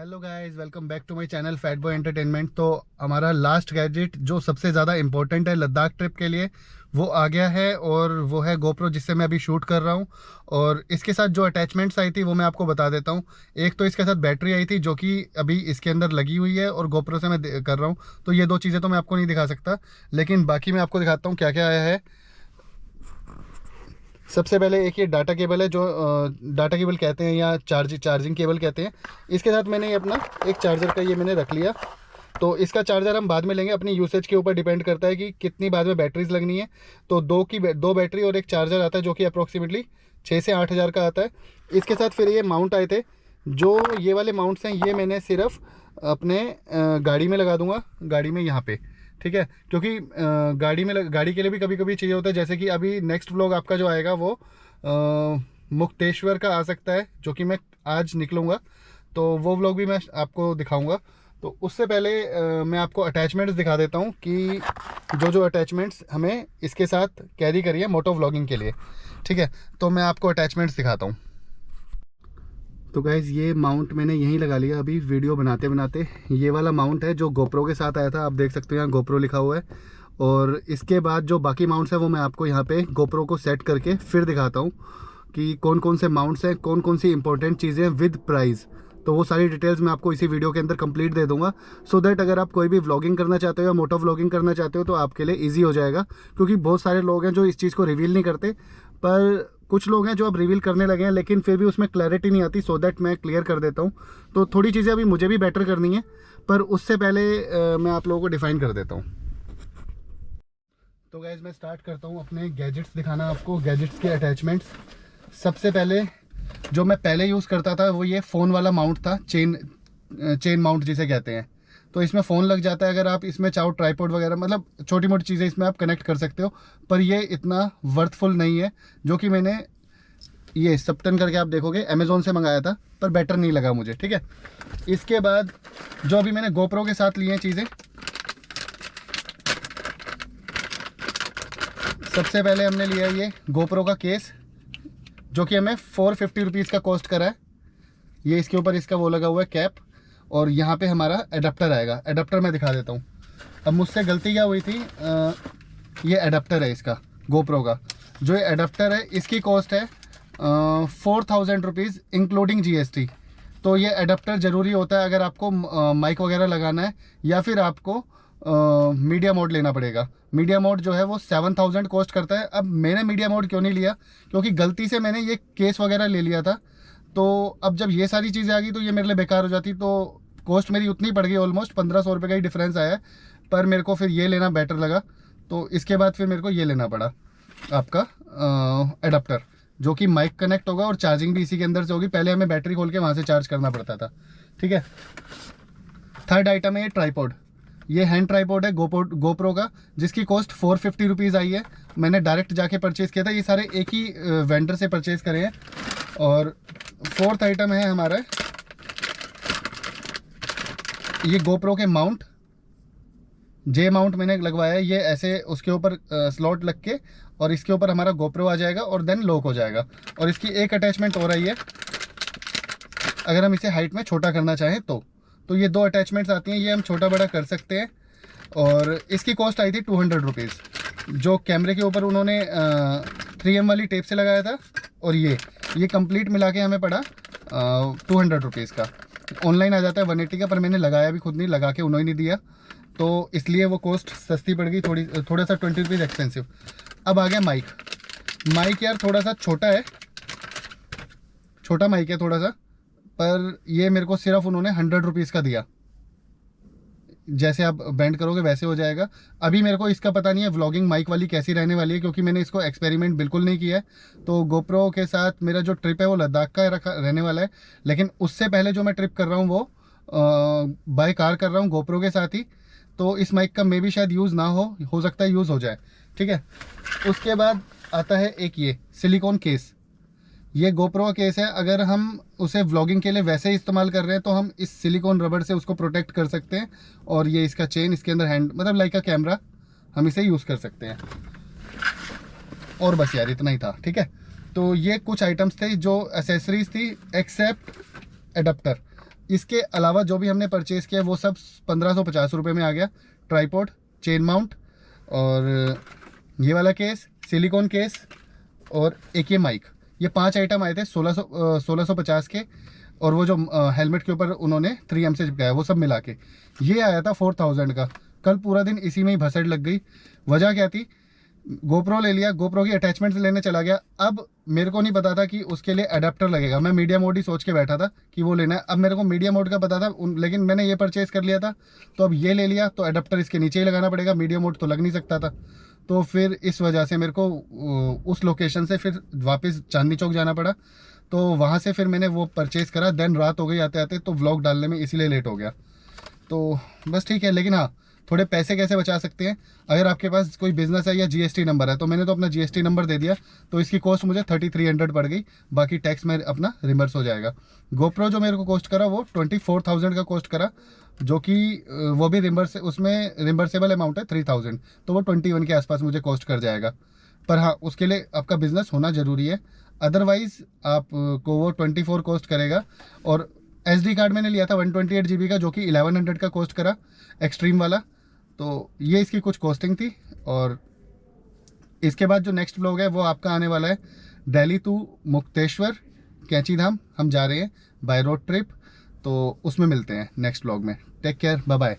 Hello guys, welcome back to my channel fat boy entertainment. तो हमारा last gadget जो सबसे ज़्यादा इम्पोर्टेंट है लद्दाख ट्रिप के लिए वो आ गया है, और वो है गोप्रो, जिससे मैं अभी शूट कर रहा हूँ। और इसके साथ जो अटैचमेंट्स आई थी वो मैं आपको बता देता हूँ। एक तो इसके साथ बैटरी आई थी जो कि अभी इसके अंदर लगी हुई है, और गोप्रो से मैं कर रहा हूँ, तो ये दो चीज़ें तो मैं आपको नहीं दिखा सकता, लेकिन बाकी मैं आपको दिखाता हूँ क्या क्या आया है। सबसे पहले एक ये डाटा केबल है, जो डाटा केबल कहते हैं या चार्जिंग केबल कहते हैं। इसके साथ मैंने ये अपना एक चार्जर का ये मैंने रख लिया। तो इसका चार्जर हम बाद में लेंगे, अपनी यूसेज के ऊपर डिपेंड करता है कि कितनी बाद में बैटरीज लगनी है। तो दो बैटरी और एक चार्जर आता है जो कि अप्रोक्सीमेटली 6 से 8 हज़ार का आता है। इसके साथ फिर ये माउंट आए थे, जो ये वाले माउंट्स हैं, ये मैंने सिर्फ अपने गाड़ी में लगा दूंगा, गाड़ी में यहाँ पे, ठीक है। क्योंकि गाड़ी के लिए भी कभी कभी चाहिए होता है, जैसे कि अभी नेक्स्ट व्लॉग आपका जो आएगा वो मुक्तेश्वर का आ सकता है, जो कि मैं आज निकलूँगा, तो वो व्लॉग भी मैं आपको दिखाऊंगा। तो उससे पहले मैं आपको अटैचमेंट्स दिखा देता हूँ कि जो अटैचमेंट्स हमें इसके साथ कैरी करिए मोटो व्लॉगिंग के लिए, ठीक है। तो मैं आपको अटैचमेंट्स दिखाता हूँ। तो गाइज़, ये माउंट मैंने यहीं लगा लिया अभी वीडियो बनाते बनाते। ये वाला माउंट है जो गोप्रो के साथ आया था, आप देख सकते हो यहाँ गोप्रो लिखा हुआ है। और इसके बाद जो बाकी माउंट्स हैं वो मैं आपको यहाँ पे गोप्रो को सेट करके फिर दिखाता हूँ कि कौन कौन से माउंट्स हैं, कौन कौन सी इंपॉर्टेंट चीज़ें हैं विद प्राइस। तो वो सारी डिटेल्स मैं आपको इसी वीडियो के अंदर कंप्लीट दे दूंगा, सो दैट अगर आप कोई भी व्लॉगिंग करना चाहते हो या मोटो व्लॉगिंग करना चाहते हो तो आपके लिए ईजी हो जाएगा। क्योंकि बहुत सारे लोग हैं जो इस चीज़ को रिवील नहीं करते, पर कुछ लोग हैं जो अब रिवील करने लगे हैं, लेकिन फिर भी उसमें क्लैरिटी नहीं आती। सो दैट मैं क्लियर कर देता हूँ। तो थोड़ी चीज़ें अभी मुझे भी बेटर करनी है, पर उससे पहले मैं आप लोगों को डिफाइन कर देता हूँ। तो गाइज, मैं स्टार्ट करता हूँ अपने गैजेट्स दिखाना आपको, गैजेट्स के अटैचमेंट्स। सबसे पहले जो मैं पहले यूज़ करता था वो ये फ़ोन वाला माउंट था, चेन माउंट जिसे कहते हैं। तो इसमें फ़ोन लग जाता है, अगर आप इसमें चाहो ट्राइपॉड वगैरह, मतलब छोटी मोटी चीज़ें इसमें आप कनेक्ट कर सकते हो, पर ये इतना वर्थफुल नहीं है। जो कि मैंने ये सप्टन करके आप देखोगे अमेज़ोन से मंगाया था, पर बेटर नहीं लगा मुझे, ठीक है। इसके बाद जो अभी मैंने गोप्रो के साथ ली हैं चीज़ें, सबसे पहले हमने लिया ये गोप्रो का केस, जो कि हमें 450 रुपीज़ का कॉस्ट करा है। ये इसके ऊपर इसका वो लगा हुआ है कैप, और यहाँ पे हमारा एडाप्टर आएगा। एडाप्टर मैं दिखा देता हूँ। अब मुझसे गलती क्या हुई थी, ये एडाप्टर है इसका गोप्रो का। जो ये एडाप्टर है इसकी कॉस्ट है 4000 रुपीज़ इंक्लूडिंग GST। तो ये एडाप्टर ज़रूरी होता है अगर आपको माइक वगैरह लगाना है, या फिर आपको मीडिया मोड लेना पड़ेगा। मीडिया मोड जो है वो 7000 कॉस्ट करता है। अब मैंने मीडिया मोड क्यों नहीं लिया, क्योंकि गलती से मैंने ये केस वगैरह ले लिया था। तो अब जब ये सारी चीज़ें आ गई तो ये मेरे लिए बेकार हो जाती। तो कॉस्ट मेरी उतनी पड़ गई, ऑलमोस्ट 1500 रुपये का ही डिफरेंस आया है। पर मेरे को फिर ये लेना बेटर लगा, तो इसके बाद फिर मेरे को ये लेना पड़ा आपका एडाप्टर, जो कि माइक कनेक्ट होगा और चार्जिंग भी इसी के अंदर से होगी। पहले हमें बैटरी खोल के वहाँ से चार्ज करना पड़ता था, ठीक है। थर्ड आइटम है ये ट्राईपॉड। ये हैंड ट्राईपॉड है गोप्रो का, जिसकी कॉस्ट 450 रुपीज़ आई है। मैंने डायरेक्ट जाके परचेज़ किया था, ये सारे एक ही वेंडर से परचेज़ करे हैं। और फोर्थ आइटम है हमारा ये गोप्रो के माउंट, जे माउंट मैंने लगवाया है। ये ऐसे उसके ऊपर स्लॉट लग के, और इसके ऊपर हमारा गोप्रो आ जाएगा और देन लॉक हो जाएगा। और इसकी एक अटैचमेंट हो रही है अगर हम इसे हाइट में छोटा करना चाहें तो ये दो अटैचमेंट्स आती हैं, ये हम छोटा बड़ा कर सकते हैं। और इसकी कॉस्ट आई थी 200 रुपीज़, जो कैमरे के ऊपर उन्होंने 3M वाली टेप से लगाया था। और ये कंप्लीट मिला के हमें पड़ा 200 रुपीज़ का। ऑनलाइन आ जाता है 180 का, पर मैंने लगाया भी खुद नहीं, लगा के उन्होंने नहीं दिया, तो इसलिए वो कॉस्ट सस्ती पड़ गई, थोड़ा सा 20 रुपीज़ एक्सपेंसिव। अब आ गया माइक यार थोड़ा सा छोटा है, छोटा माइक है थोड़ा सा, पर ये मेरे को सिर्फ उन्होंने 100 रुपीज़ का दिया। जैसे आप बेंड करोगे वैसे हो जाएगा। अभी मेरे को इसका पता नहीं है व्लॉगिंग माइक वाली कैसी रहने वाली है, क्योंकि मैंने इसको एक्सपेरिमेंट बिल्कुल नहीं किया है। तो गोप्रो के साथ मेरा जो ट्रिप है वो लद्दाख का रहने वाला है, लेकिन उससे पहले जो मैं ट्रिप कर रहा हूँ वो बाय कार कर रहा हूँ गोप्रो के साथ ही। तो इस माइक का मे भी शायद यूज़ ना हो सकता है यूज़ हो जाए, ठीक है। उसके बाद आता है एक ये सिलिकॉन केस। ये गोप्रो का केस है, अगर हम उसे व्लॉगिंग के लिए वैसे ही इस्तेमाल कर रहे हैं तो हम इस सिलिकॉन रबर से उसको प्रोटेक्ट कर सकते हैं। और ये इसका चेन, इसके अंदर हैंड, मतलब लाइक अ कैमरा, हम इसे यूज़ कर सकते हैं। और बस यार इतना ही था, ठीक है। तो ये कुछ आइटम्स थे जो एसेसरीज थी, एक्सेप्ट एडाप्टर। इसके अलावा जो भी हमने परचेज़ किया वो सब 1550 रुपये में आ गया। ट्राईपॉड, चेन माउंट, और ये वाला केस, सिलिकॉन केस, और एक ये माइक। ये 5 आइटम आए थे 1650 के, और वो जो हेलमेट के ऊपर उन्होंने 3M से चिपकाया वो सब मिला के ये आया था 4000 का। कल पूरा दिन इसी में ही भसड़ लग गई। वजह क्या थी, गोप्रो ले लिया, गोप्रो की अटैचमेंट लेने चला गया। अब मेरे को नहीं पता था कि उसके लिए अडेप्टर लगेगा। मैं मीडिया मोड ही सोच के बैठा था कि वो लेना है। अब मेरे को मीडिया मोड का पता था, लेकिन मैंने ये परचेज़ कर लिया था, तो अब ये ले लिया तो अडेप्टर इसके नीचे ही लगाना पड़ेगा, मीडिया मोड तो लग नहीं सकता था। तो फिर इस वजह से मेरे को उस लोकेशन से फिर वापस चांदनी चौक जाना पड़ा। तो वहाँ से फिर मैंने वो परचेज़ करा। देन रात हो गई आते आते, तो व्लॉग डालने में इसीलिए लेट हो गया। तो बस ठीक है। लेकिन हाँ, थोड़े पैसे कैसे बचा सकते हैं, अगर आपके पास कोई बिजनेस है या GST नंबर है, तो मैंने तो अपना GST नंबर दे दिया, तो इसकी कॉस्ट मुझे 3300 पड़ गई। बाकी टैक्स में अपना रिमर्स हो जाएगा। गोप्रो जो मेरे को कॉस्ट करा वो 24,000 का कॉस्ट करा, जो कि वो भी उसमें रिमर्सेबल अमाउंट है 3000, तो वो 21 के आसपास मुझे कॉस्ट कर जाएगा। पर हाँ, उसके लिए आपका बिजनेस होना ज़रूरी है, अदरवाइज़ आपको वो 24 कॉस्ट करेगा। और SD कार्ड मैंने लिया था 128 GB का, जो कि 1100 का कॉस्ट करा, एक्सट्रीम वाला। तो ये इसकी कुछ कॉस्टिंग थी। और इसके बाद जो नेक्स्ट व्लॉग है वो आपका आने वाला है दिल्ली टू मुक्तेश्वर कैंची धाम हम जा रहे हैं बाय रोड ट्रिप। तो उसमें मिलते हैं नेक्स्ट व्लॉग में। Take care, bye bye.